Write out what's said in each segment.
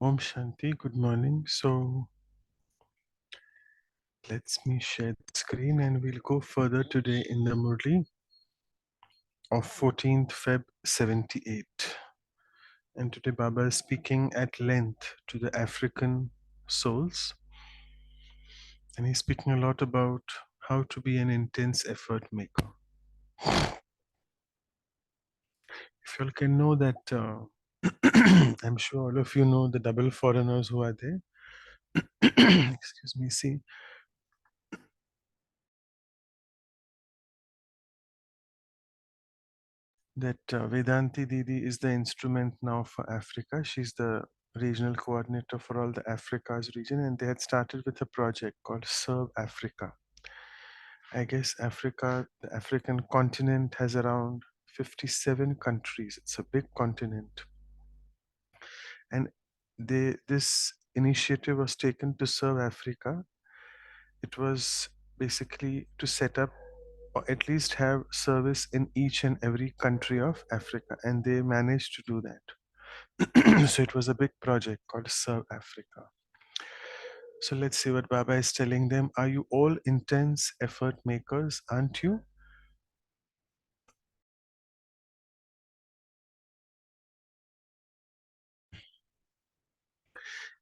Om Shanti, good morning. So let me share the screen and we'll go further today in the Murli of 14th Feb 78. And today Baba is speaking at length to the African souls. And he's speaking a lot about how to be an intense effort maker. If you all can know that, I'm sure all of you know the double foreigners who are there. Excuse me, see. That Vedanti Didi is the instrument now for Africa. She's the regional coordinator for all the Africa's region, and they had started with a project called Serve Africa. I guess Africa, the African continent, has around 57 countries. It's a big continent, and this initiative was taken to serve Africa. It was basically to set up or at least have service in each and every country of Africa, and they managed to do that. So it was a big project called Serve Africa. So let's see what Baba is telling them. Are you all intense effort makers, aren't you?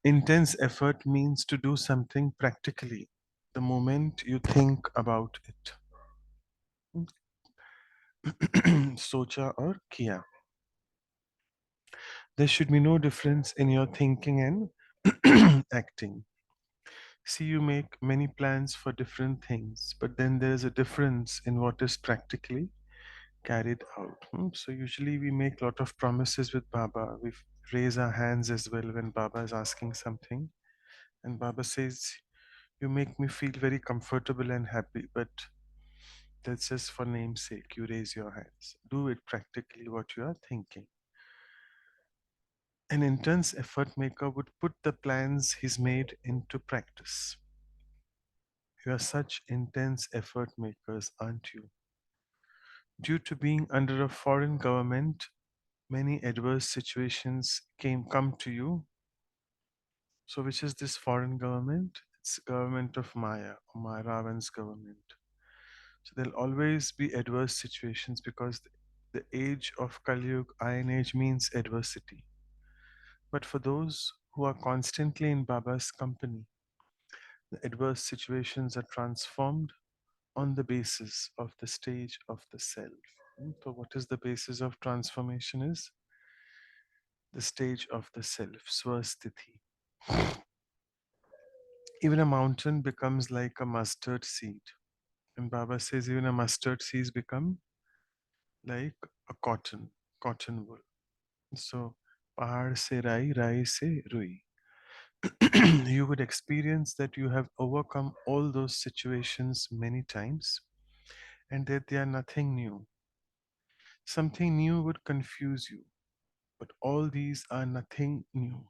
Intense effort means to do something practically the moment you think about it. Socha or kiya. There should be no difference in your thinking and acting. See, you make many plans for different things, but then there's a difference in what is practically carried out. So usually we make a lot of promises with Baba. We raise our hands as well when Baba is asking something. And Baba says, you make me feel very comfortable and happy, but that's just for name's sake. You raise your hands. Do it practically what you are thinking. An intense effort maker would put the plans he's made into practice. You are such intense effort makers, aren't you? Due to being under a foreign government, many adverse situations come to you. So which is this foreign government? It's the government of Maya, or Ravan's government. So there'll always be adverse situations because the age of Kali Yuga, Iron Age, means adversity. But for those who are constantly in Baba's company, the adverse situations are transformed on the basis of the stage of the self. So what is the basis of transformation is the stage of the self, swasthiti. Even a mountain becomes like a mustard seed. And Baba says even a mustard seeds become like a cotton wool. So, pahad se rai, rai se rui. You would experience that you have overcome all those situations many times and that they are nothing new. Something new would confuse you, but all these are nothing new.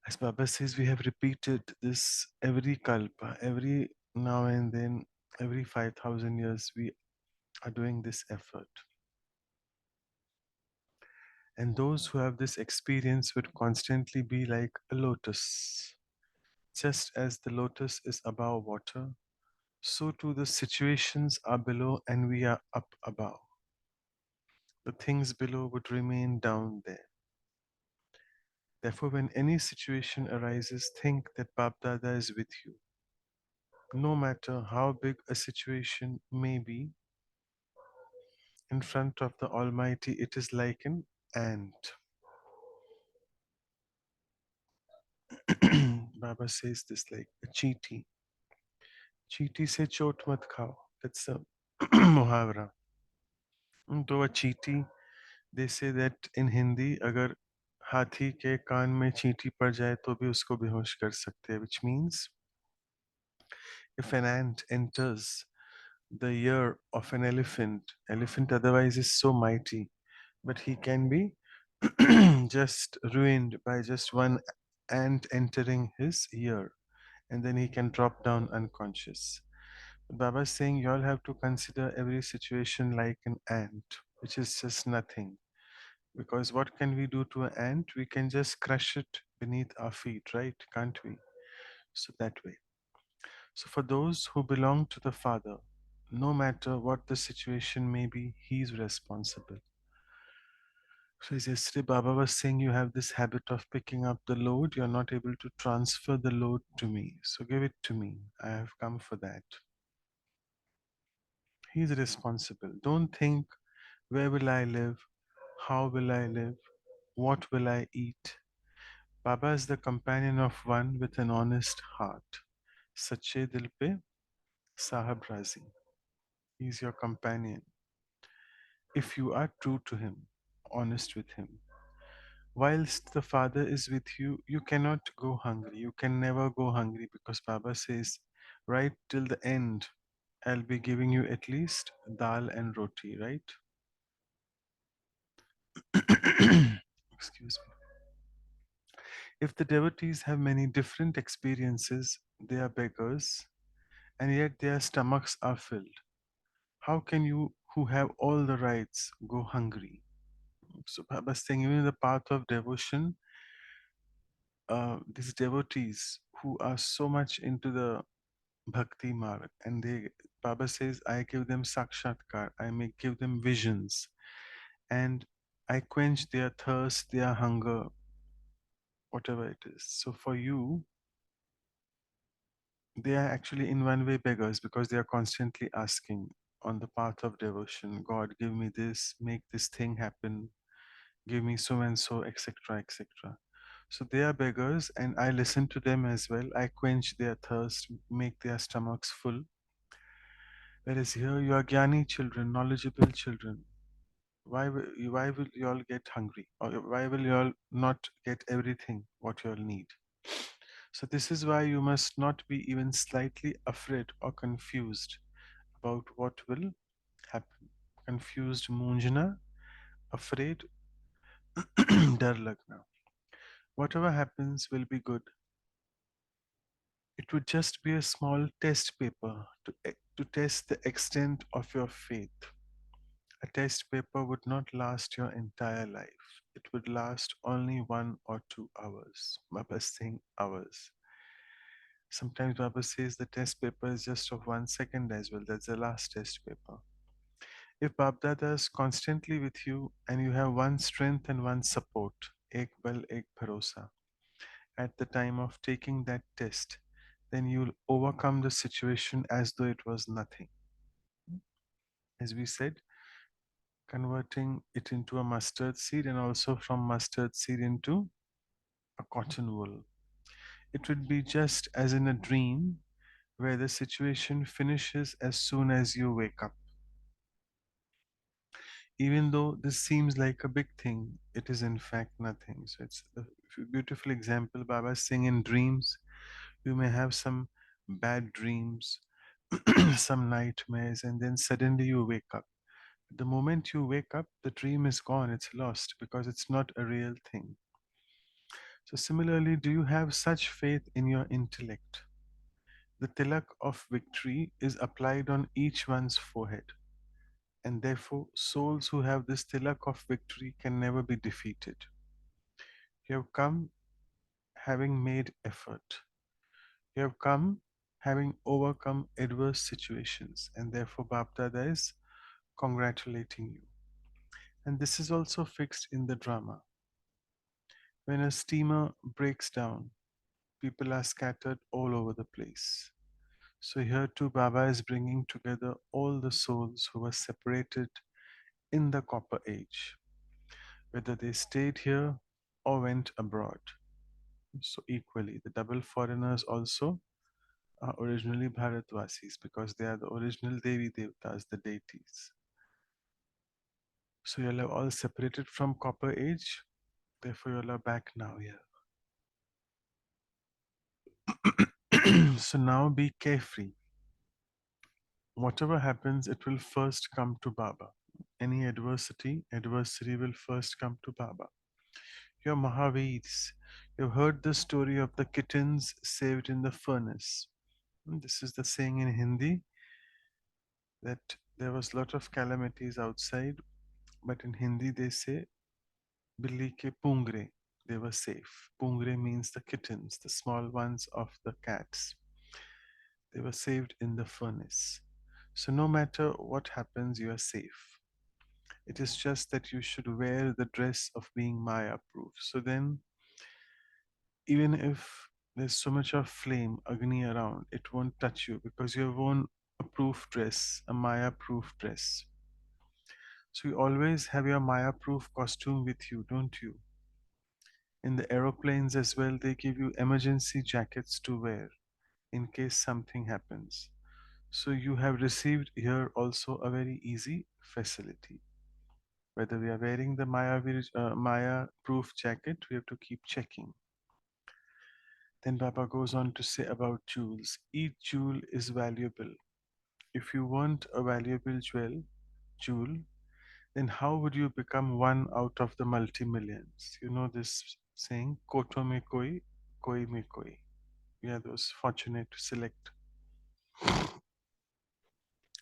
As Baba says, we have repeated this every kalpa, every now and then, every 5,000 years, we are doing this effort. And those who have this experience would constantly be like a lotus. Just as the lotus is above water, so too the situations are below and we are up above. The things below would remain down there. Therefore, when any situation arises, think that Bap Dada is with you. No matter how big a situation may be, in front of the Almighty, it is like an ant. Baba says this like a cheetah. चींटी से चोट मत खाओ. That's a muhavra. तो a cheetah, they say that in Hindi, अगर हाथी के कान में चींटी पड़ जाए तो भी उसको बेहोश कर सकते हैं, which means if an ant enters the ear of an elephant otherwise is so mighty, but he can be just ruined by just one ant entering his ear, and then he can drop down unconscious. Baba is saying you all have to consider every situation like an ant, which is just nothing. Because what can we do to an ant? We can just crush it beneath our feet, right? Can't we? So that way. So for those who belong to the Father, no matter what the situation may be, He is responsible. So as yesterday Baba was saying, you have this habit of picking up the load. You're not able to transfer the load to me. So give it to me. I have come for that. He is responsible. Don't think, where will I live? How will I live? What will I eat? Baba is the companion of one with an honest heart. Sache dil pe sahab razi. He is your companion. If you are true to him, honest with him. Whilst the Father is with you, you cannot go hungry. You can never go hungry because Baba says, right till the end, I'll be giving you at least dal and roti, right? Excuse me. If the devotees have many different experiences, they are beggars, and yet their stomachs are filled. How can you, who have all the rights, go hungry? So Baba is saying, even in the path of devotion, these devotees who are so much into the bhakti marg, and they, Baba says, I give them sakshatkar, I may give them visions, and I quench their thirst, their hunger, whatever it is. So for you, they are actually in one way beggars because they are constantly asking on the path of devotion, God, give me this, make this thing happen, give me so and so, etc., etc. So they are beggars, and I listen to them as well. I quench their thirst, make their stomachs full. Whereas here you are Gyani children, knowledgeable children. Why will you all get hungry? Or why will you all not get everything what you all need? So this is why you must not be even slightly afraid or confused about what will happen. Confused Munjana, afraid, dar lagna. Whatever happens will be good. It would just be a small test paper to test the extent of your faith. A test paper would not last your entire life. It would last only 1 or 2 hours. Baba is saying hours. Sometimes Baba says the test paper is just of 1 second as well. That's the last test paper. If Babdada is constantly with you and you have one strength and one support, ek bal ek bharosa, at the time of taking that test, then you'll overcome the situation as though it was nothing. As we said, converting it into a mustard seed and also from mustard seed into a cotton wool. It would be just as in a dream where the situation finishes as soon as you wake up. Even though this seems like a big thing, it is in fact nothing. So it's a beautiful example. Baba is saying in dreams, you may have some bad dreams, some nightmares, and then suddenly you wake up. The moment you wake up, the dream is gone, it's lost because it's not a real thing. So, similarly, do you have such faith in your intellect? The tilak of victory is applied on each one's forehead, and therefore, souls who have this tilak of victory can never be defeated. You have come having made effort, you have come having overcome adverse situations, and therefore, Bapdada is congratulating you. And this is also fixed in the drama. When a steamer breaks down, people are scattered all over the place. So here too, Baba is bringing together all the souls who were separated in the Copper Age, whether they stayed here or went abroad. So equally, the double foreigners also are originally Bharatvasis because they are the original Devi Devtas, the deities. So you all are all separated from Copper Age, therefore you all are back now here. So now be carefree. Whatever happens, it will first come to Baba. Any adversity will first come to Baba. Your Mahaveers, you've heard the story of the kittens saved in the furnace. This is the saying in Hindi that there was a lot of calamities outside, but in Hindi they say Billi ke pungre, they were safe. Pungre means the kittens, the small ones of the cats. They were saved in the furnace. So no matter what happens, you are safe. It is just that you should wear the dress of being Maya proof. So then, even if there's so much of flame, Agni around, it won't touch you because you have worn a proof dress, a Maya proof dress. So you always have your Maya proof costume with you, don't you? In the aeroplanes as well, they give you emergency jackets to wear in case something happens. So you have received here also a very easy facility. Whether we are wearing the Maya proof jacket, we have to keep checking. Then Baba goes on to say about jewels. Each jewel is valuable. If you want a valuable jewel, then how would you become one out of the multi-millions? You know this saying, Koto me koi me koi. We are those fortunate to select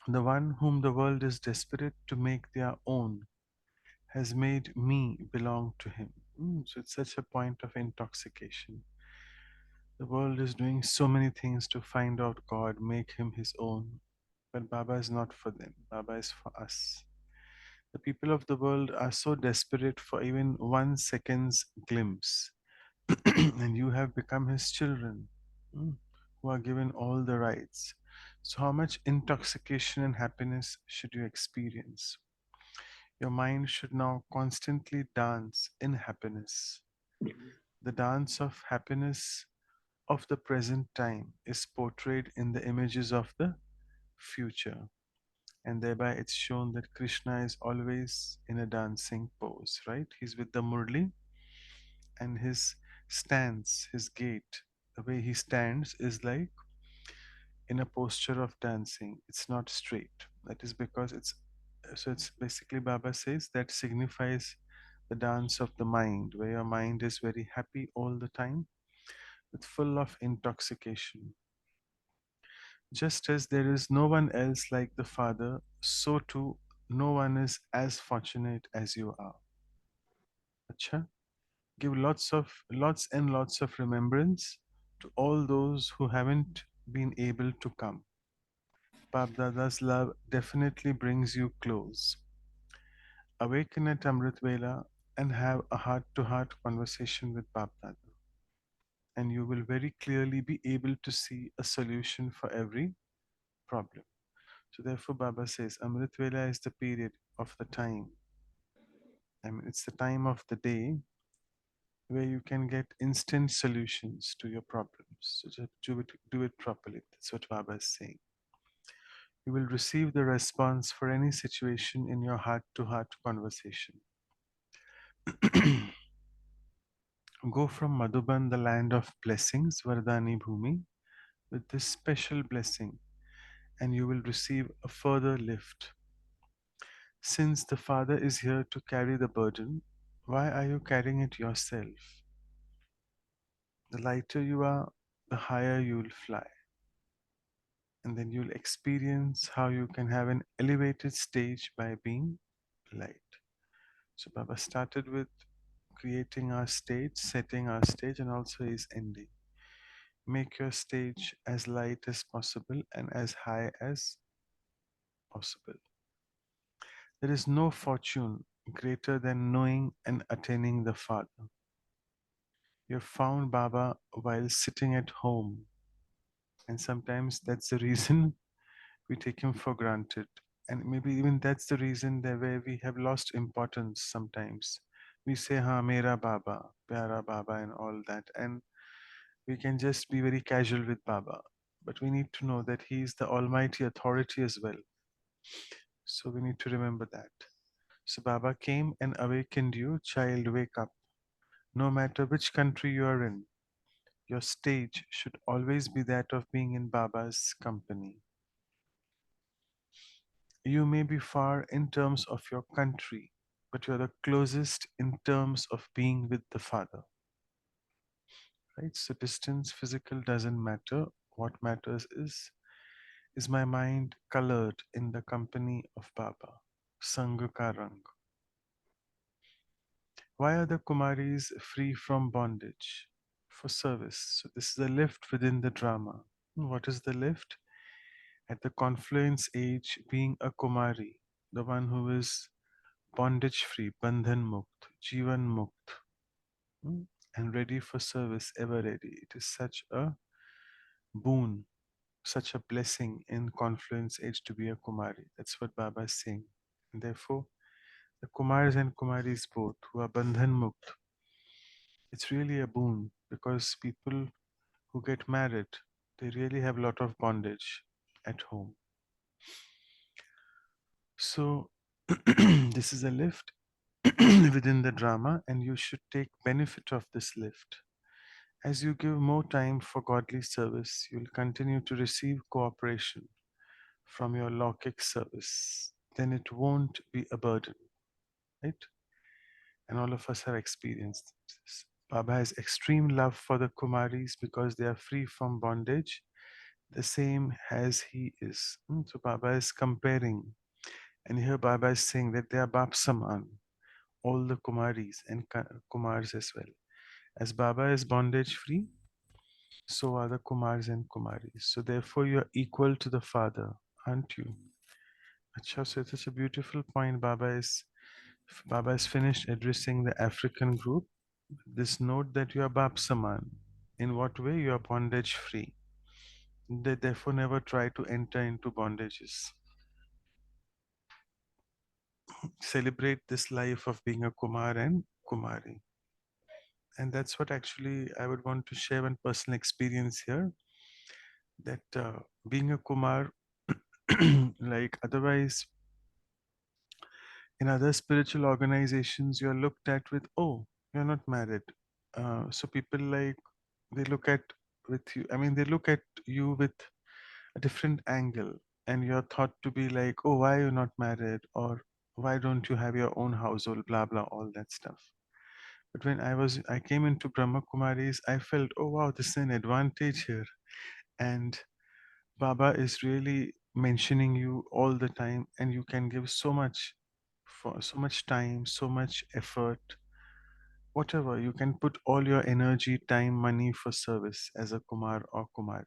the one whom the world is desperate to make their own has made me belong to him. So it's such a point of intoxication. The world is doing so many things to find out God, make him his own. But Baba is not for them, Baba is for us. The people of the world are so desperate for even 1 second's glimpse, and you have become his children, who are given all the rights. So, how much intoxication and happiness should you experience? Your mind should now constantly dance in happiness. The dance of happiness of the present time is portrayed in the images of the future, and thereby it's shown that Krishna is always in a dancing pose, right? He's with the Murli, and his stance, his gait, the way he stands is like in a posture of dancing. It's not straight. That is because it's basically Baba says that signifies the dance of the mind, where your mind is very happy all the time, with full of intoxication. Just as there is no one else like the Father, so too no one is as fortunate as you are. Acha? Give lots and lots of remembrance to all those who haven't been able to come. Bab Dada's love definitely brings you close. Awaken at Amrit Vela and have a heart to heart conversation with Bab Dada, and you will very clearly be able to see a solution for every problem. So, therefore, Baba says Amrit Vela is the period of the time. I mean, it's the time of the day where you can get instant solutions to your problems. So, just do it properly. That's what Baba is saying. You will receive the response for any situation in your heart to heart conversation. Go from Madhuban, the land of blessings, Vardani Bhumi, with this special blessing, and you will receive a further lift. Since the Father is here to carry the burden, why are you carrying it yourself? The lighter you are, the higher you'll fly. And then you'll experience how you can have an elevated stage by being light. So Baba started with creating our stage, setting our stage, and also is ending. Make your stage as light as possible and as high as possible. There is no fortune greater than knowing and attaining the Father. You have found Baba while sitting at home, and sometimes that's the reason we take him for granted. And maybe even that's the reason that where we have lost importance sometimes. We say, Ha, Mera Baba, Pyara Baba, and all that. And we can just be very casual with Baba. But we need to know that he is the almighty authority as well. So we need to remember that. So Baba came and awakened you, child, wake up. No matter which country you are in, your stage should always be that of being in Baba's company. You may be far in terms of your country, but you're the closest in terms of being with the Father. Right? So distance, physical doesn't matter. What matters is my mind colored in the company of Baba? Sangha ka rang. Why are the Kumaris free from bondage? For service. So this is a lift within the drama. What is the lift? At the confluence age, being a Kumari, the one who is bondage free, bandhan mukt, jivan mukt, hmm, and ready for service, ever ready. It is such a boon, such a blessing in confluence age to be a Kumari. That's what Baba is saying. And therefore, the Kumars and Kumaris both who are bandhan mukt, it's really a boon because people who get married, they really have a lot of bondage at home. So this is a lift within the drama, and you should take benefit of this lift. As you give more time for godly service, you'll continue to receive cooperation from your Lokik service. Then it won't be a burden, right? And all of us have experienced this. Baba has extreme love for the Kumaris because they are free from bondage, the same as he is. So Baba is comparing, and here Baba is saying that they are Bap Saman, all the Kumaris and Kumars as well. As Baba is bondage free, so are the Kumars and Kumaris. So therefore you are equal to the Father, aren't you? Acha, so it's such a beautiful point. Baba is finished addressing the African group. This note that you are Bap Saman. In what way you are bondage free? They therefore never try to enter into bondages. Celebrate this life of being a Kumar and Kumari. And that's what actually I would want to share one personal experience here, that being a Kumar, like otherwise in other spiritual organizations, you're looked at with, oh, you're not married. So people like, they look at with you, I mean, they look at you with a different angle, and you're thought to be like, oh, why are you not married? Or why don't you have your own household, blah, blah, all that stuff. But when I came into Brahma Kumaris, I felt, oh wow, this is an advantage here. And Baba is really mentioning you all the time, and you can give so much for so much time, so much effort, whatever. You can put all your energy, time, money for service as a Kumar or Kumari.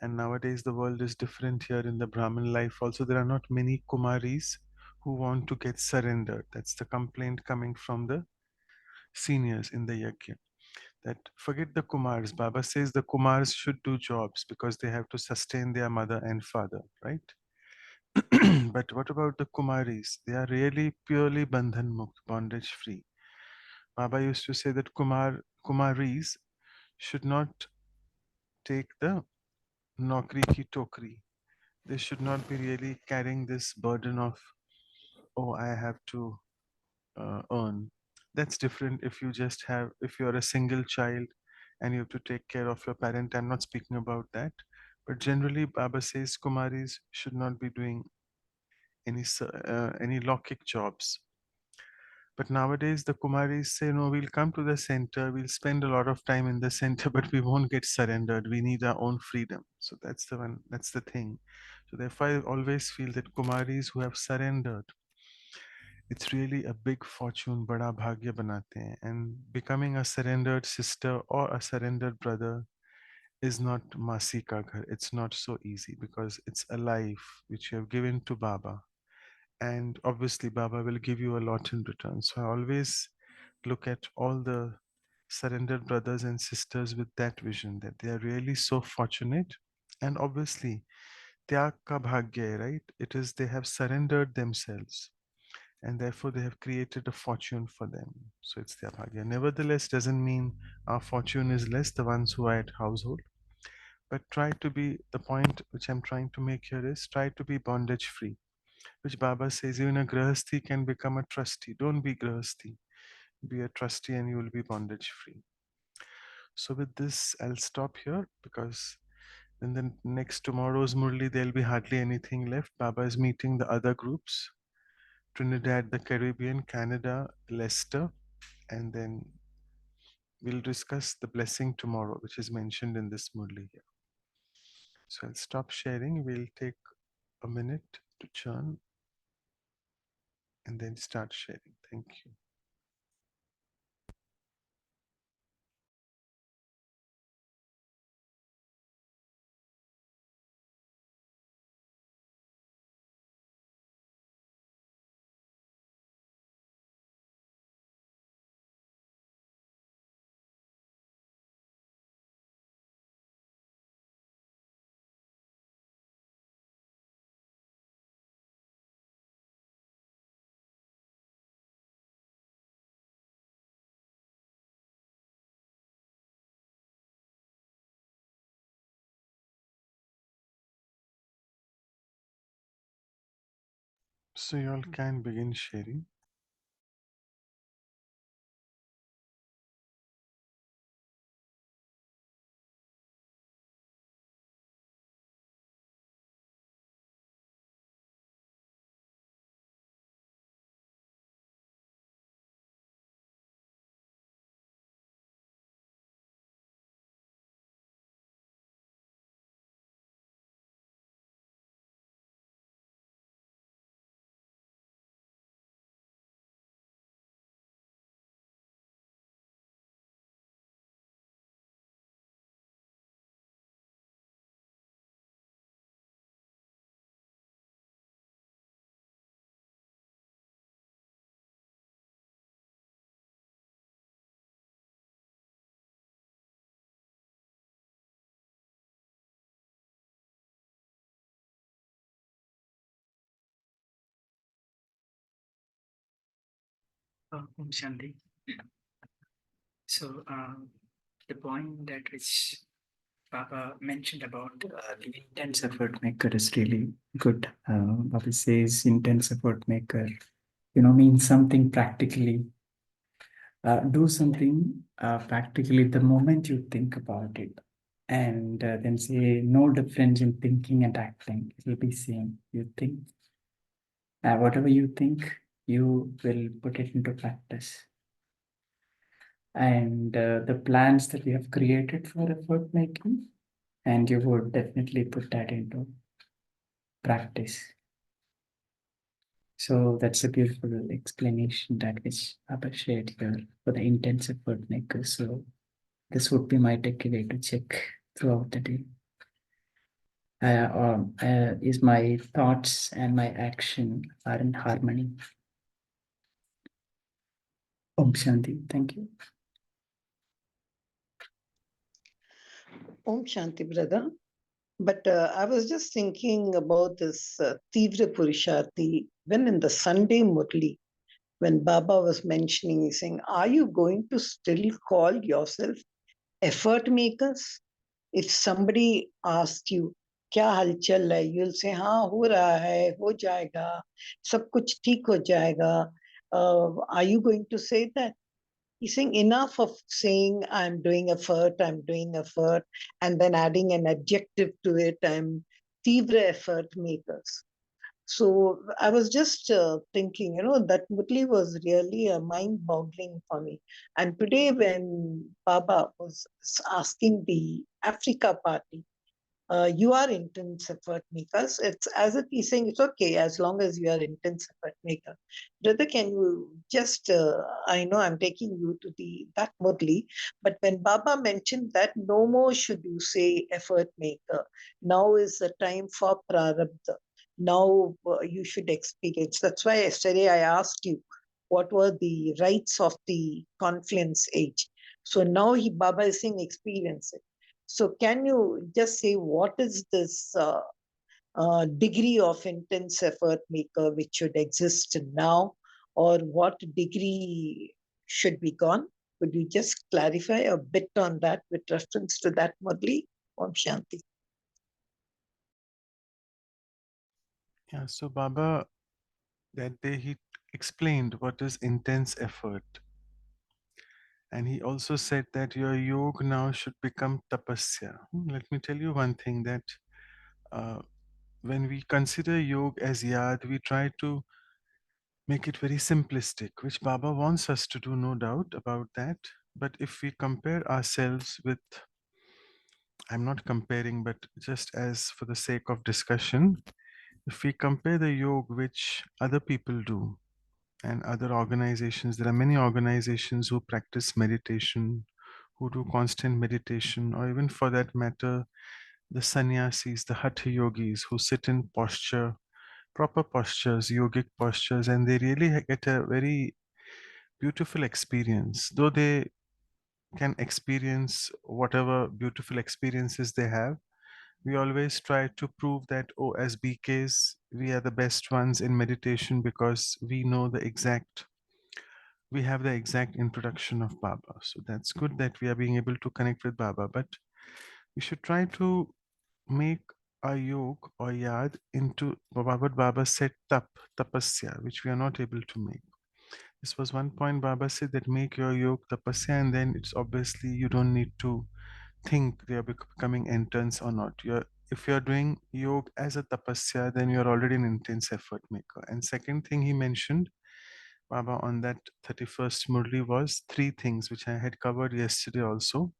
And nowadays, the world is different here in the Brahmin life. Also, there are not many Kumaris who want to get surrendered. That's the complaint coming from the seniors in the yajna. That forget the Kumars. Baba says the Kumars should do jobs because they have to sustain their mother and father, right? But what about the Kumaris? They are really purely bandhan mukt, bondage free. Baba used to say that Kumaris should not take the nokri ki tokri. They should not be really carrying this burden of, oh, I have to earn. That's different if you just have, if you're a single child and you have to take care of your parent. I'm not speaking about that. But generally, Baba says Kumaris should not be doing any Lokik jobs. But nowadays, the Kumaris say, no, we'll come to the center, we'll spend a lot of time in the center, but we won't get surrendered. We need our own freedom. So that's the one, that's the thing. So therefore, I always feel that Kumaris who have surrendered, it's really a big fortune, bada bhagya banate hain. And becoming a surrendered sister or a surrendered brother is not masi ka ghar. It's not so easy because it's a life which you have given to Baba. And obviously, Baba will give you a lot in return. So I always look at all the surrendered brothers and sisters with that vision that they are really so fortunate. And obviously, Tyag ka bhagya hai, right? It is they have surrendered themselves and therefore they have created a fortune for them. So it's their bhagya. Nevertheless, doesn't mean our fortune is less, the ones who are at household. But try to be, the point which I'm trying to make here is try to be bondage free, which Baba says even a grahasti can become a trustee. Don't be grahasti, be a trustee and you will be bondage free. So with this, I'll stop here because in the next tomorrow's Murli, there'll be hardly anything left. Baba is meeting the other groups, Trinidad, the Caribbean, Canada, Leicester, and then we'll discuss the blessing tomorrow, which is mentioned in this Murli here. So I'll stop sharing. We'll take a minute to churn and then start sharing. Thank you. So you all can begin sharing. Shanti. So the point that which Baba mentioned about the intense effort maker is really good. Baba says intense effort maker, means something practically. Do something practically the moment you think about it, and then say no difference in thinking and acting. It will be same. You think whatever you think, you will put it into practice. And the plans that we have created for effort making, and you would definitely put that into practice. So that's a beautiful explanation that which Abha shared here for the intense effort makers. So this would be my takeaway to check throughout the day. Is my thoughts and my action are in harmony? Om Shanti. Thank you. Om Shanti, brother. But I was just thinking about this Tivra Purusharthi when in the Sunday Murli, when Baba was mentioning, he's saying, are you going to still call yourself effort makers? If somebody asks you, क्या हलचल है, you'll say, हाँ हो रहा है, हो जाएगा, सब कुछ ठीक हो जाएगा. Are you going to say that? He's saying enough of saying I'm doing effort, and then adding an adjective to it. I'm tivra effort makers. So I was just thinking, that Murli was really mind-boggling for me. And today, when Baba was asking the Africa party, you are intense effort makers. It's as if he's saying it's okay as long as you are intense effort maker. Brother, can you just, I know I'm taking you to that Murli, but when Baba mentioned that no more should you say effort maker, now is the time for prarabdha. Now you should experience. That's why yesterday I asked you what were the rights of the confluence age. So now Baba is saying experience it. So can you just say what is this degree of intense effort maker which should exist now, or what degree should be gone? Could you just clarify a bit on that with reference to that, Murli? Om Shanti. Yeah, so Baba, that day he explained what is intense effort. And he also said that your yoga now should become tapasya. Let me tell you one thing that uh, when we consider yoga as yad, we try to make it very simplistic, which Baba wants us to do, no doubt about that. But if we compare ourselves with, I'm not comparing, but just as for the sake of discussion, if we compare the yoga which other people do and other organizations, there are many organizations who practice meditation, who do constant meditation, or even for that matter, the sannyasis, the hatha yogis who sit in posture, proper postures, yogic postures, and they really get a very beautiful experience. Though they can experience whatever beautiful experiences they have, we always try to prove that, oh, as BKs, we are the best ones in meditation because we have the exact introduction of Baba. So that's good that we are being able to connect with Baba, but we should try to make our yog or yad into what Baba said tapasya, which we are not able to make. This was one point Baba said, that make your yog tapasya, and then it's obviously you don't need to think they are becoming intense or not. If you're doing yoga as a tapasya, then you're already an intense effort maker. And second thing he mentioned, Baba, on that 31st Murli, was three things which I had covered yesterday also,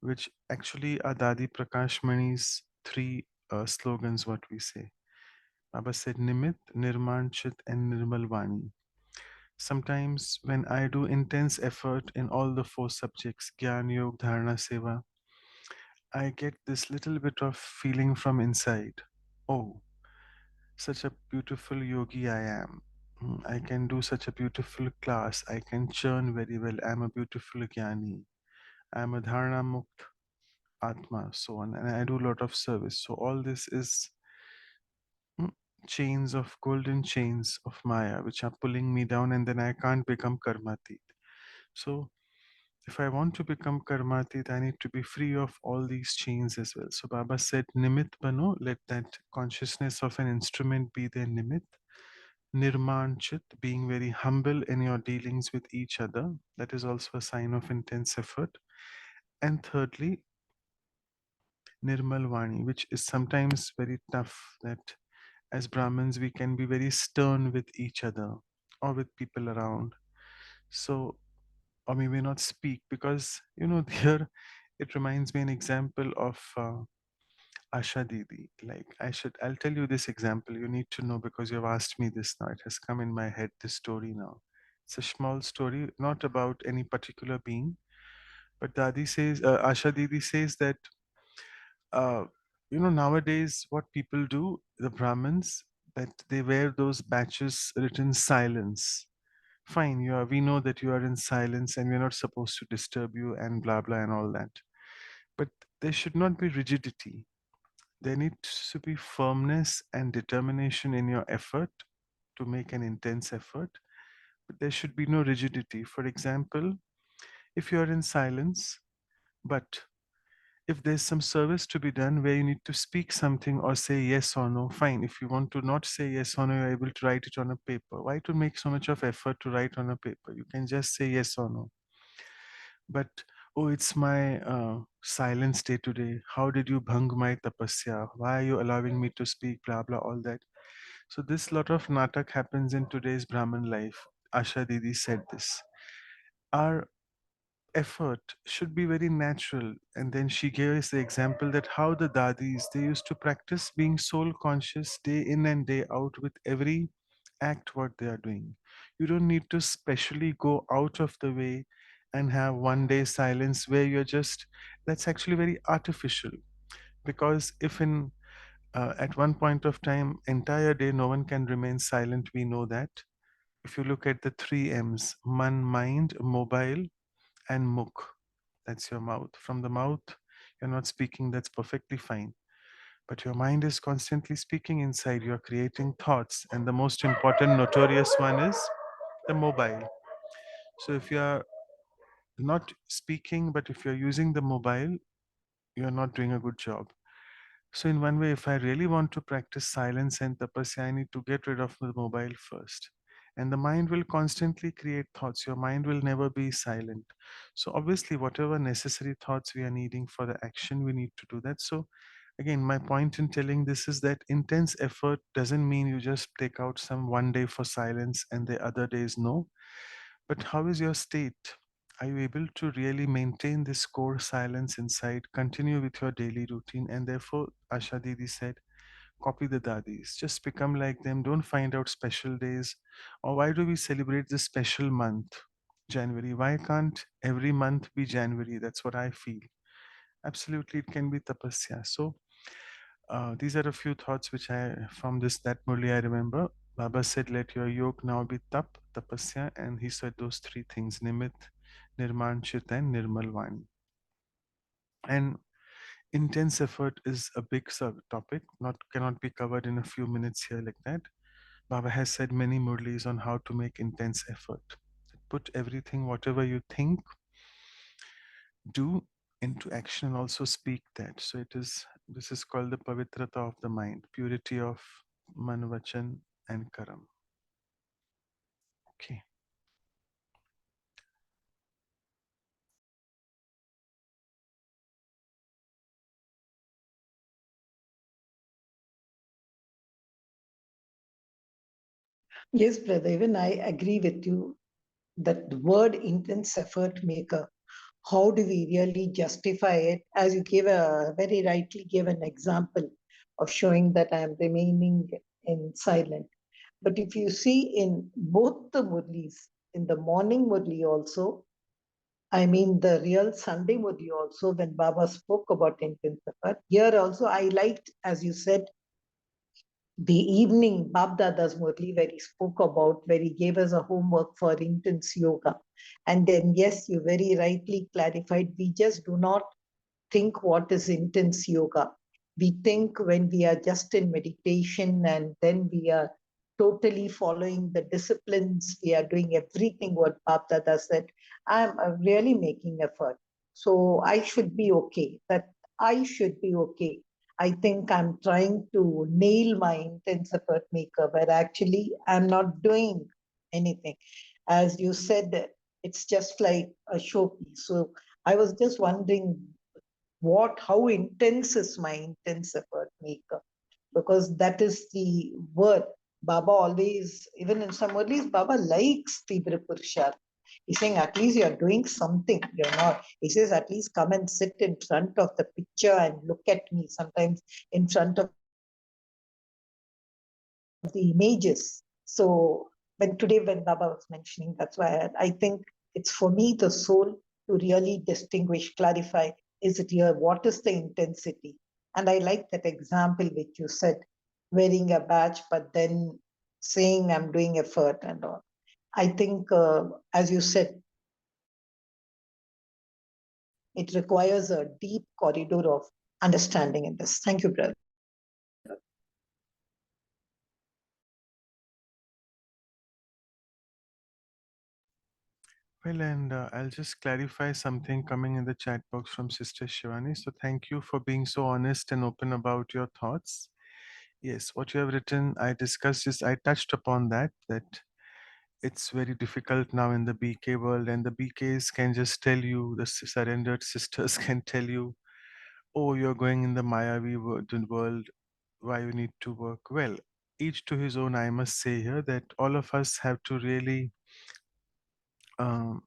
which actually are Dadi Prakash Mani's three slogans, what we say. Baba said Nimit, Nirman Chit, and Nirmal Vani. Sometimes when I do intense effort in all the four subjects, Gyan, Yog, Dharana, Seva, I get this little bit of feeling from inside. Oh, such a beautiful yogi I am. I can do such a beautiful class. I can churn very well. I'm a beautiful jnani. I'm a dharana mukt atma, so on. And I do a lot of service. So all this is mm, chains of golden chains of Maya, which are pulling me down, and then I can't become karmatit. So if I want to become karmatit, I need to be free of all these chains as well. So Baba said, Nimit bano, let that consciousness of an instrument be their nimit. Nirman chit, being very humble in your dealings with each other. That is also a sign of intense effort. And thirdly, Nirmal Vani, which is sometimes very tough, that as Brahmins we can be very stern with each other or with people around. So, or we may not speak because, here it reminds me an example of Asha Didi. Like I'll tell you this example. You need to know because you've asked me this now. It has come in my head, this story now. It's a small story, not about any particular being, but Asha Didi says that, uh, nowadays what people do, the Brahmins, that they wear those batches written silence. Fine, we know that you are in silence and we're not supposed to disturb you and blah blah and all that. But there should not be rigidity. There needs to be firmness and determination in your effort to make an intense effort, but there should be no rigidity. For example, if you are in silence, but if there's some service to be done where you need to speak something or say yes or no, fine. If you want to not say yes or no, you're able to write it on a paper. Why to make so much of effort to write on a paper? You can just say yes or no. But oh, it's my silence day today. How did you bhang my tapasya? Why are you allowing me to speak? Blah blah, all that. So this lot of natak happens in today's Brahmin life. Asha Didi said this. Our effort should be very natural. And then she gave us the example that how the dadis, they used to practice being soul conscious day in and day out with every act what they are doing. You don't need to specially go out of the way and have one day silence where you're just, that's actually very artificial. Because if in at one point of time, entire day, no one can remain silent, we know that. If you look at the three M's, man, mind, mobile, and mukh, that's your mouth. From the mouth, you're not speaking, that's perfectly fine. But your mind is constantly speaking inside, you're creating thoughts. And the most important, notorious one is the mobile. So if you're not speaking, but if you're using the mobile, you're not doing a good job. So, in one way, if I really want to practice silence and tapasya, I need to get rid of the mobile first. And the mind will constantly create thoughts. Your mind will never be silent. So, obviously, whatever necessary thoughts we are needing for the action, we need to do that. So, again, my point in telling this is that intense effort doesn't mean you just take out some one day for silence and the other days no. But how is your state? Are you able to really maintain this core silence inside, continue with your daily routine? And therefore, Asha Didi said, copy the dadis. Just become like them. Don't find out special days. Or why do we celebrate this special month, January? Why can't every month be January? That's what I feel. Absolutely, it can be tapasya. So, these are a few thoughts which from this that Murli I remember. Baba said, let your yoke now be tapasya, and he said those three things, nimit, nirman chit, and nirmal vani. And intense effort is a big topic, not cannot be covered in a few minutes here like that. Baba has said many Murlis on how to make intense effort. Put everything, whatever you think, do into action and also speak that. So it is This is called the pavitrata of the mind, purity of manvachan and karam. Okay. Yes, brother, even I agree with you that the word intense effort maker, how do we really justify it? As you gave very rightly gave an example of showing that I am remaining in silent. But if you see in both the Murlis, in the morning Murli also, I mean the real Sunday Murli also, when Baba spoke about intense effort, here also I liked, as you said, the evening Babdada's Murli, where he spoke about, where he gave us a homework for intense yoga. And then, yes, you very rightly clarified, we just do not think what is intense yoga. We think when we are just in meditation and then we are totally following the disciplines, we are doing everything what Babdada said. I'm really making effort. So I should be okay. That I should be okay. I think I'm trying to nail my intense effort maker, but actually I'm not doing anything. As you said, it's just like a showpiece. So I was just wondering how intense is my intense effort maker? Because that is the word. Baba always, even in some words, Baba likes Tibra Purusharth. He's saying, at least you're doing something. You're not. He says, at least come and sit in front of the picture and look at me, sometimes in front of the images. So when Baba was mentioning, that's why I think it's for me the soul to really distinguish, clarify, is it here? What is the intensity? And I like that example which you said, wearing a badge, but then saying I'm doing effort and all. I think, as you said, it requires a deep corridor of understanding in this. Thank you, brother. Well, and I'll just clarify something coming in the chat box from Sister Shivani. So thank you for being so honest and open about your thoughts. Yes, what you have written, I discussed this, I touched upon that it's very difficult now in the BK world, and the BKs can just tell you, the surrendered sisters can tell you, oh, you're going in the Mayavi world, why you need to work. Well, each to his own, I must say here that all of us have to really, um,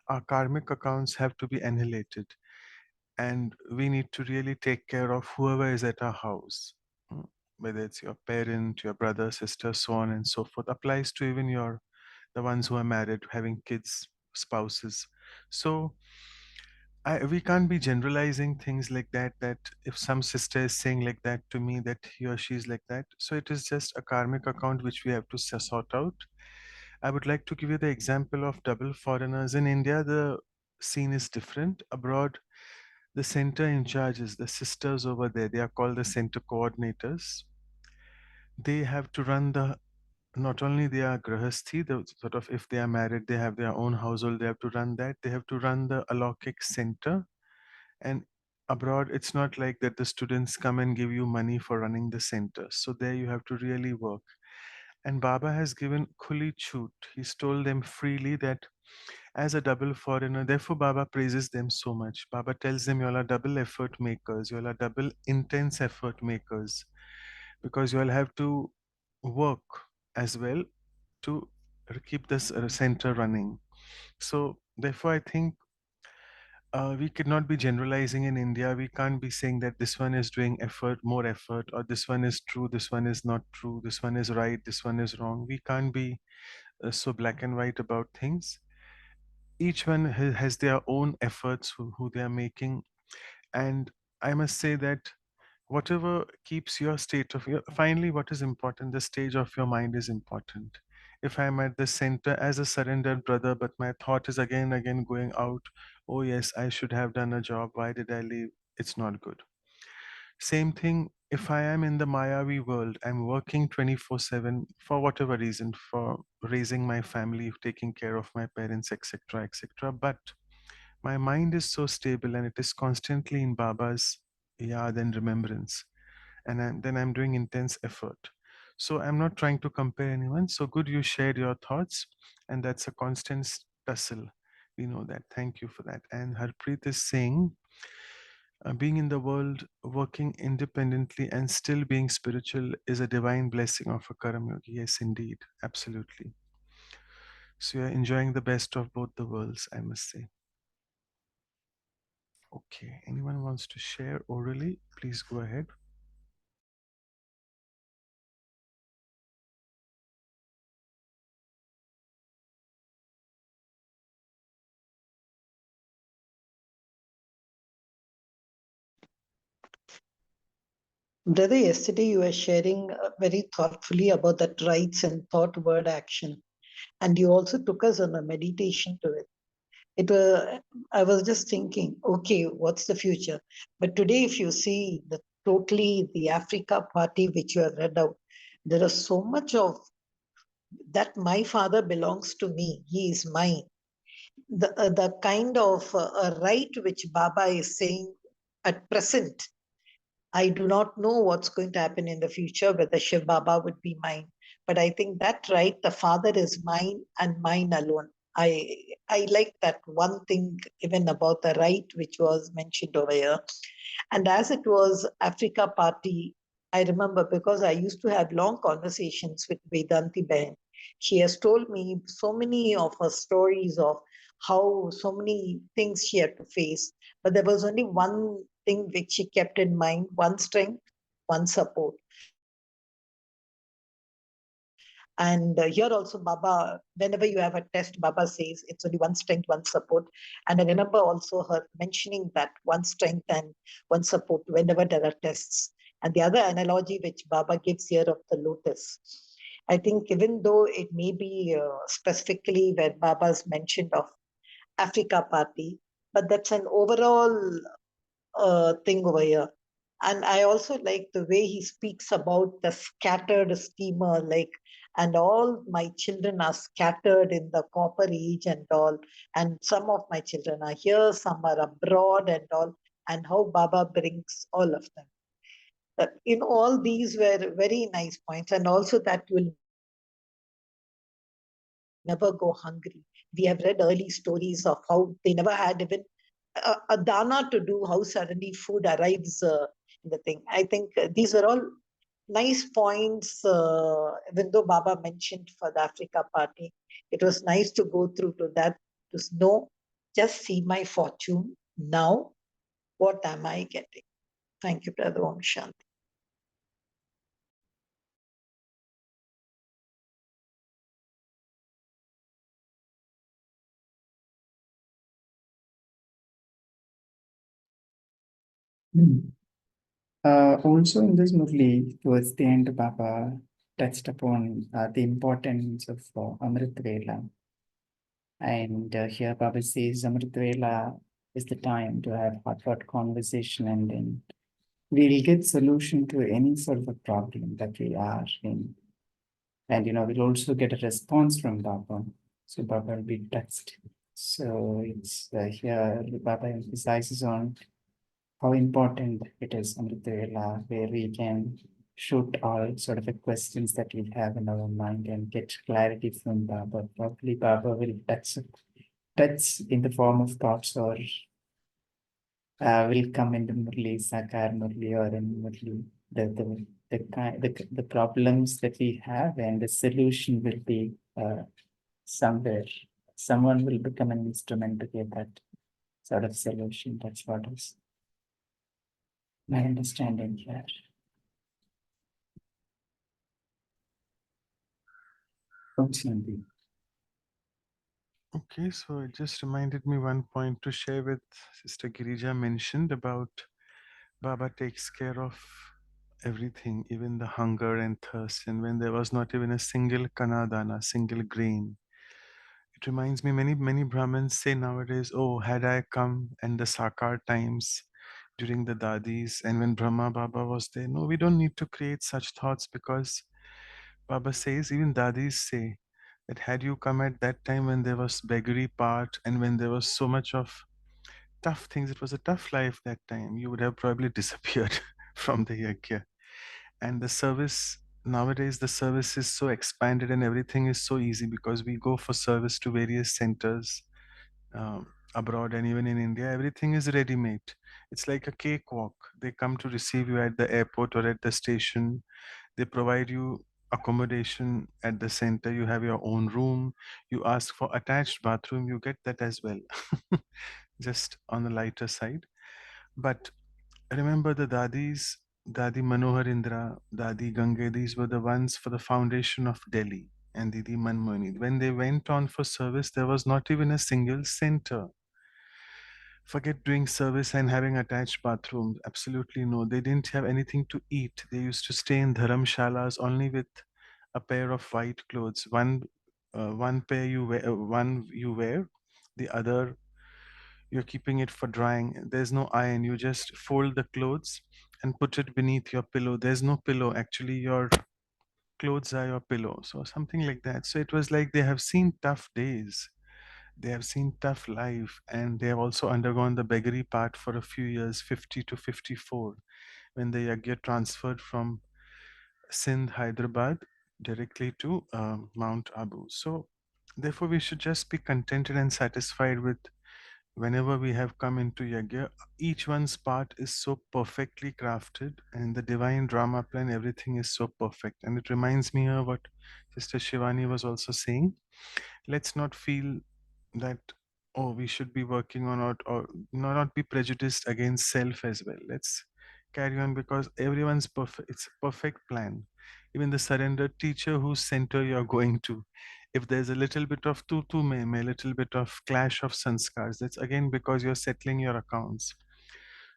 our karmic accounts have to be annihilated, and we need to really take care of whoever is at our house. Whether it's your parent, your brother, sister, so on and so forth, applies to even the ones who are married, having kids, spouses. So we can't be generalizing things like that. That if some sister is saying like that to me, that he or she is like that. So it is just a karmic account which we have to sort out. I would like to give you the example of double foreigners. In India, the scene is different. Abroad, the center in charges, the sisters over there, they are called the center coordinators. They have to run the, not only their grahasthi, the sort of, if they are married, they have their own household, they have to run that. They have to run the alaukic center. And abroad, it's not like that the students come and give you money for running the center. So there you have to really work. And Baba has given khuli chut. He's told them freely that as a double foreigner, therefore Baba praises them so much. Baba tells them, you all are double effort makers, you all are double intense effort makers, because you all have to work as well to keep this center running. So therefore, I think we cannot be generalizing in India. We can't be saying that this one is doing effort, more effort, or this one is true, this one is not true, this one is right, this one is wrong. We can't be so black and white about things. Each one has their own efforts who they are making. And I must say that whatever keeps your state of your, finally, what is important, the stage of your mind is important. If I'm at the center as a surrendered brother, but my thought is again and again going out, oh yes, I should have done a job, why did I leave, it's not good. Same thing, if I am in the Mayavi world, I'm working 24/7 for whatever reason, for raising my family, taking care of my parents, etc., etc. But my mind is so stable and it is constantly in Baba's yad and remembrance, and then I'm doing intense effort. So I'm not trying to compare anyone. So good you shared your thoughts, and that's a constant tussle. We know that. Thank you for that. And Harpreet is saying, being in the world, working independently, and still being spiritual is a divine blessing of a Karam Yogi. Yes, indeed. Absolutely. So you're enjoying the best of both the worlds, I must say. Okay. Anyone wants to share orally? Please go ahead. Brother, yesterday you were sharing very thoughtfully about that rights and thought, word, action. And you also took us on a meditation to it. It was, I was just thinking, okay, what's the future? But today, if you see the Africa party which you have read out, there is so much of that my father belongs to me, he is mine. The kind of right which Baba is saying at present, I do not know what's going to happen in the future, whether Shiv Baba would be mine. But I think that right, the father is mine and mine alone. I like that one thing even about the right which was mentioned over here. And as it was Africa Party, I remember because I used to have long conversations with Vedanti Ben. She has told me so many of her stories of how so many things she had to face. But there was only one thing which she kept in mind, one strength, one support. And here also, Baba, whenever you have a test, Baba says it's only one strength, one support. And I remember also her mentioning that one strength and one support whenever there are tests. And the other analogy which Baba gives here of the lotus. I think even though it may be specifically where Baba's mentioned of Africa Party, but that's an overall thing over here. And I also like the way he speaks about the scattered steamer, like, and all my children are scattered in the copper age and all. And some of my children are here, some are abroad and all, and how Baba brings all of them. All these were very nice points. And also that will never go hungry. We have read early stories of how they never had even a dana to do, how suddenly food arrives in the thing. I think these were all nice points, even though Baba mentioned for the Africa party. It was nice to go through to that, to know, just see my fortune now. What am I getting? Thank you, Brother Om Shanti. Hmm. Also in this movie, towards the end, Baba touched upon the importance of Amrit Vela. And here Baba says Amrit Vela is the time to have heartfelt conversation, and then we'll get solution to any sort of a problem that we are in. And we'll also get a response from Baba. So Baba will be touched. So it's here Baba emphasizes on how important it is, Amritavela, where we can shoot all sort of questions that we have in our mind and get clarity from Baba. Probably Baba will touch in the form of thoughts, or will come in the Murli, Sakar Murli, or in Murli. The problems that we have and the solution will be somewhere. Someone will become an instrument to get that sort of solution. That's what is my understanding here. Functionally. Okay, so it just reminded me one point to share with Sister Girija mentioned about Baba takes care of everything, even the hunger and thirst, and when there was not even a single kanadana, single grain. It reminds me many Brahmins say nowadays, oh, had I come in the Sakar times during the Dadis and when Brahma Baba was there. No, we don't need to create such thoughts because Baba says, even Dadis say that had you come at that time when there was beggary part and when there was so much of tough things. It was a tough life that time. You would have probably disappeared from the yajna. And the service nowadays, the service is so expanded and everything is so easy because we go for service to various centers abroad and even in India. Everything is ready made. It's like a cakewalk. They come to receive you at the airport or at the station. They provide you accommodation at the center. You have your own room. You ask for attached bathroom. You get that as well. Just on the lighter side. But remember the dadis, Dadi Manohar Indra, Dadi Gange, these were the ones for the foundation of Delhi and Didi Manmoni. When they went on for service, there was not even a single center. Forget doing service and having attached bathrooms. Absolutely no. They didn't have anything to eat. They used to stay in dharamshalas only with a pair of white clothes. One pair you wear, the other you're keeping it for drying. There's no iron. You just fold the clothes and put it beneath your pillow. There's no pillow. Actually, your clothes are your pillow. So something like that. So it was like they have seen tough days. They have seen tough life, and they have also undergone the beggary part for a few years, 50 to 54, when the Yagya transferred from Sindh, Hyderabad, directly to Mount Abu. So, therefore, we should just be contented and satisfied with whenever we have come into Yagya. Each one's part is so perfectly crafted, and the divine drama plan, everything is so perfect. And it reminds me of what Sister Shivani was also saying. Let's not feel that, oh, we should be working on it, or not be prejudiced against self as well. Let's carry on because everyone's perfect. It's a perfect plan. Even the surrender teacher whose center you're going to, if there's a little bit of tu me, little bit of clash of sanskars, that's again because you're settling your accounts.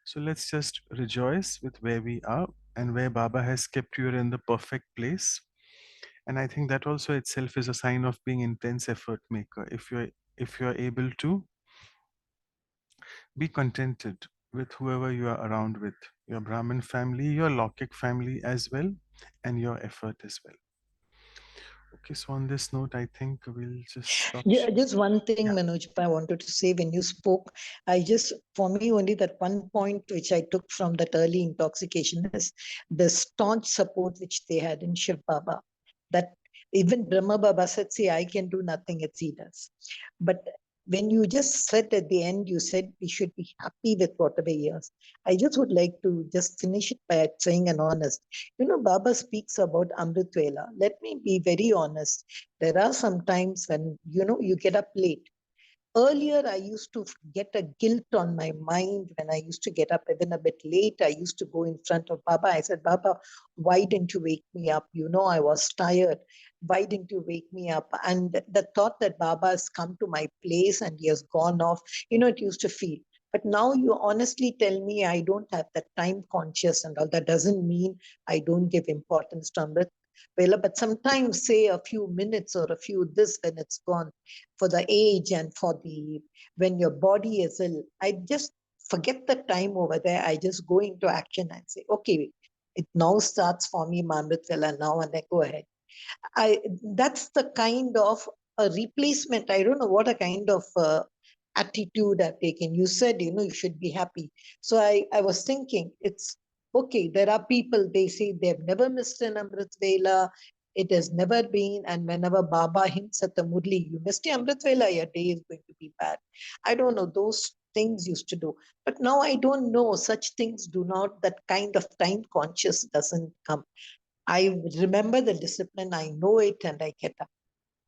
So let's just rejoice with where we are and where Baba has kept you in the perfect place. And I think that also itself is a sign of being intense effort maker. If you're able to be contented with whoever you are around with, your Brahmin family, your Lokik family as well, and your effort as well. Okay, so on this note, I think we'll just stop. Yeah, just one thing, Yeah. Manoj, I wanted to say when you spoke, for me, only that one point which I took from that early intoxication is the staunch support which they had in Shiv Baba. That even Brahma Baba said, see, I can do nothing, it's he does. But when you just said at the end, you said we should be happy with whatever years. I just would like to just finish it by saying an honest. You know, Baba speaks about Amrit Vela. Let me be very honest. There are some times when, you know, you get up late. Earlier, I used to get a guilt on my mind when I used to get up even a bit late. I used to go in front of Baba. I said, Baba, why didn't you wake me up? You know, I was tired. Why didn't you wake me up? And the thought that Baba has come to my place and he has gone off, you know, it used to feel. But now you honestly tell me I don't have that time conscious and all. That doesn't mean I don't give importance to Amrit Vela, but sometimes say a few minutes or a few this when it's gone for the age and for the when your body is ill. I just forget the time over there. I just go into action and say, okay, it now starts for me, Mamritvela, now, and I go ahead. That's the kind of a replacement. I don't know what a kind of attitude I've taken. You said, you know, you should be happy. So I was thinking, it's okay. There are people, they say they've never missed an Amrit Vela. It has never been. And whenever Baba hints at the Murli, you missed the Amrit Vela, your day is going to be bad. I don't know. Those things used to do. But now I don't know. Such things do not, that kind of time conscious doesn't come. I remember the discipline, I know it, and I get up.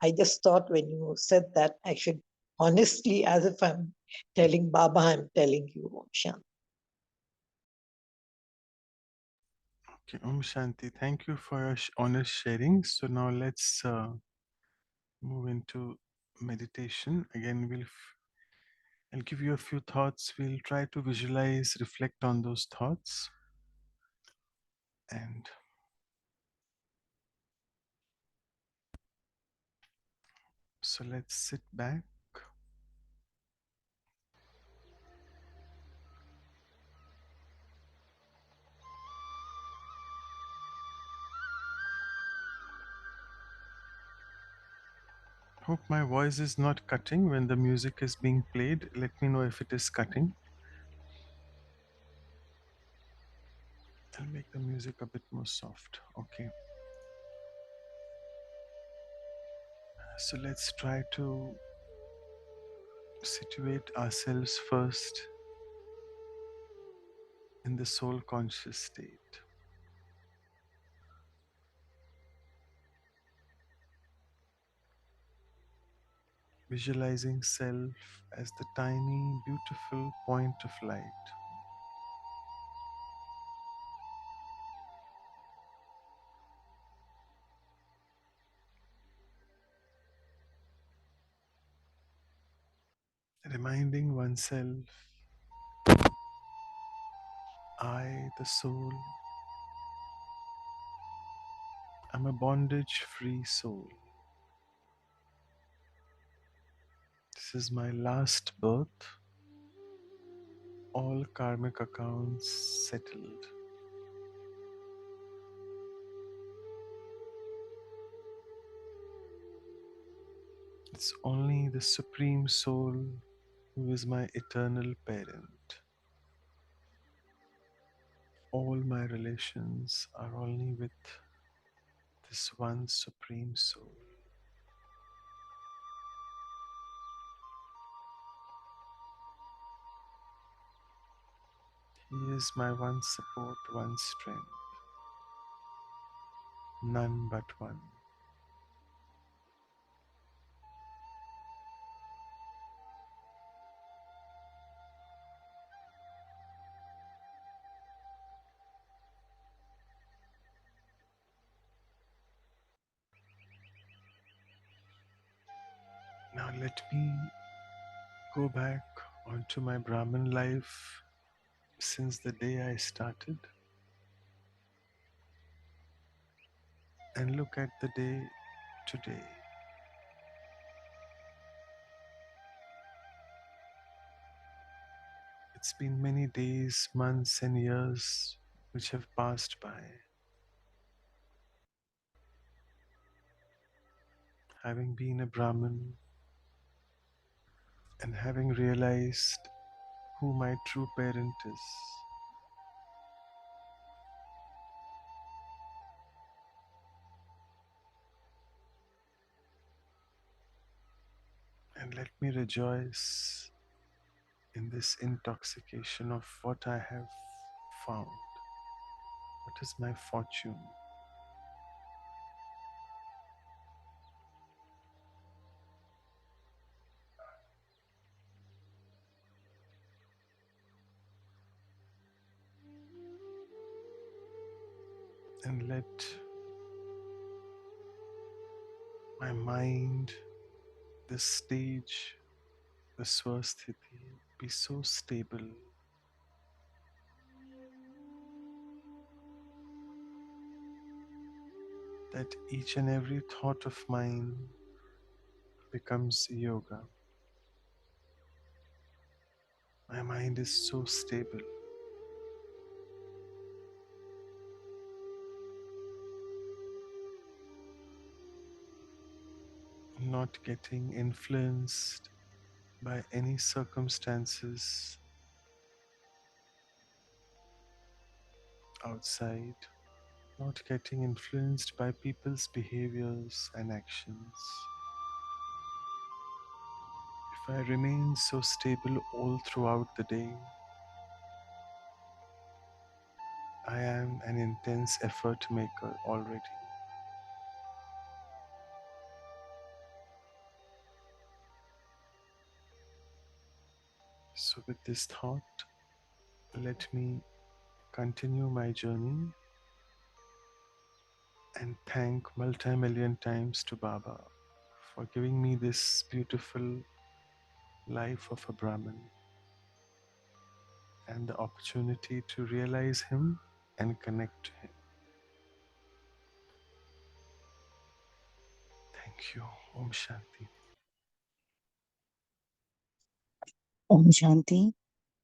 I just thought when you said that, I should honestly, as if I'm telling Baba, I'm telling you, Om Shanti. Okay, Om Shanti. Thank you for your honest sharing. So now let's move into meditation. Again, I'll give you a few thoughts. We'll try to visualize, reflect on those thoughts, and so let's sit back. Hope my voice is not cutting when the music is being played. Let me know if it is cutting. I'll make the music a bit more soft. Okay. So let's try to situate ourselves first in the soul conscious state, visualizing self as the tiny, beautiful point of light, reminding oneself, I, the soul, am a bondage free soul. This is my last birth, all karmic accounts settled. It's only the Supreme Soul who is my eternal parent. All my relations are only with this one Supreme Soul. He is my one support, one strength, none but one. Now let me go back onto my Brahmin life since the day I started and look at the day today. It's been many days, months, and years which have passed by. Having been a Brahmin and having realized who my true parent is, and let me rejoice in this intoxication of what I have found. What is my fortune? And let my mind, the stage, the swasthiti be so stable that each and every thought of mine becomes yoga. My mind is so stable, not getting influenced by any circumstances outside, not getting influenced by people's behaviors and actions. If I remain so stable all throughout the day, I am an intense effort maker already. So, with this thought, let me continue my journey and thank multi-million times to Baba for giving me this beautiful life of a Brahmin and the opportunity to realize him and connect to him. Thank you. Om Shanti. Om Shanti.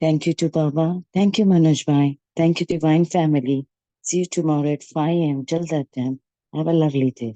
Thank you to Baba. Thank you, Manoj Bhai. Thank you, Divine Family. See you tomorrow at 5 a.m. Till that time, have a lovely day.